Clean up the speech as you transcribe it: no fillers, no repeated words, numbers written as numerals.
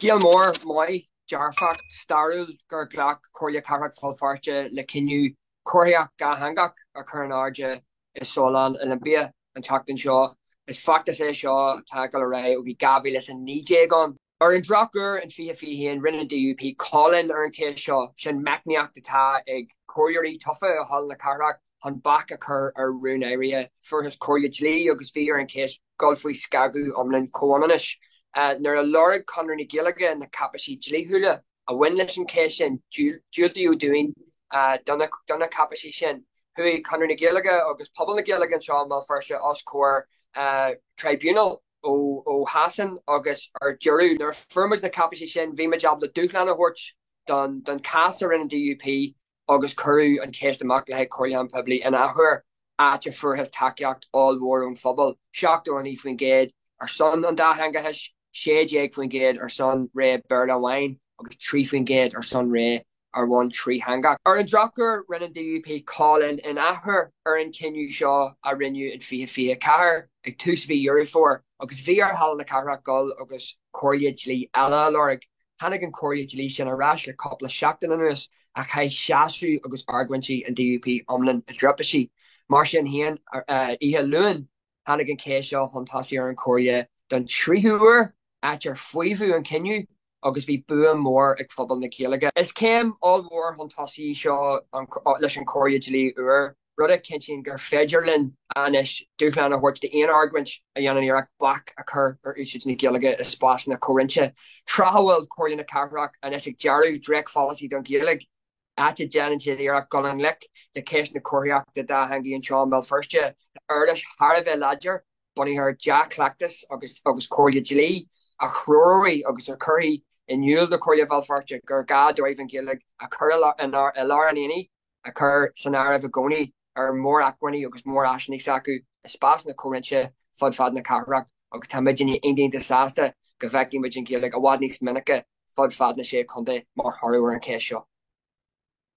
Gilmore, moi, Jarfach, Starul, Gurglach, Cordia Carrack, Falfarcha, Lekinu, Corhiac, Gahangak, or Kernarja, is Sólann, Olympia, and Chacton Shaw. Is Factus A Shaw, Tackle Array, will be Gavilis and Nijagon. Or in Drucker and Fia Fihi and Rinnan DUP, Colin or in Case Shaw, Shin Macniac the Ta, Egg, Corrieri, Tuffa, Hall the Carrack, on back occur or rune area for his Corriage Lee, August Fear in case Golfrey Skagu, Umlin Coanish. Nar a Lord Conor na Gaeilge in the Capaci Hula, a winless in case in Judy doing donna Capaci Shin, who Conor na Gaeilge, August Public na Gaeilge and Sean Malfersia Oscor Tribunal o Hassan August or Juru, their firmas na Capaci Shin, Vima Job the Duclan of Horch, done Caster in DUP, August Curru and Case the Maclehead Corleon Publi, and Ahur at your for his tackyacht all war on fubble, shocked on Ethan Gade, our son on Dahangahish. Shade Jake Fingade or son Ray Berla Wine, or Tree Fingade or son Ray or one Tree Hangak. Or in Drucker, Renan DUP Colin in Aher, or in Kinu Shaw, a renew in Fia Car, a 2 for, August VR Hall Carrack Gull, August Corriage Lee Ella Lorig, Hannigan Corriage Lee Shin a rash, a couple of Shackton in us, a Kai Shasu, August Arguinchi and DUP Umlin and Drupashi, Martian Hien, Iha Lewin, Hannigan Keshaw, Huntasi and Corria, done Treehuer. At your Fuivu and Kinu, August be Boom more ag Fubble na Gaeilge. Is came all war Huntasi Shaw on Lishan Corriage Lee Rudda Kinchin Ger Federlin and ish Duclan of Horch the Ain Argument a Yan Iraq back occur or Uchich na Gaeilge is Spas na Corincha. Trahawel Corlin na Carrack and Isik Jaru Drake Fallacy Dun Gaeilge. At the Jan and Iraq Gullen Lick, the case na Corriac the Dahangi and Sean Bell first year. Earlish Harave Ladger, Bunny her Jack Lactus, August Corriage Lee. A Rory agus a curry in Yule the Corria Valfarcha, Gurgad driving Gaeilge, a cur in our Laranini, a cur Sanara Vigoni, or more Aquani, agus more Ashni Saku, a spas na Corincha, Fud na Carrack, agus Tamidini Indian disaster, Gavaki Mijin Gaeilge, a Wadnix Minica, Fud na Shea Conde, more horror and Keshaw.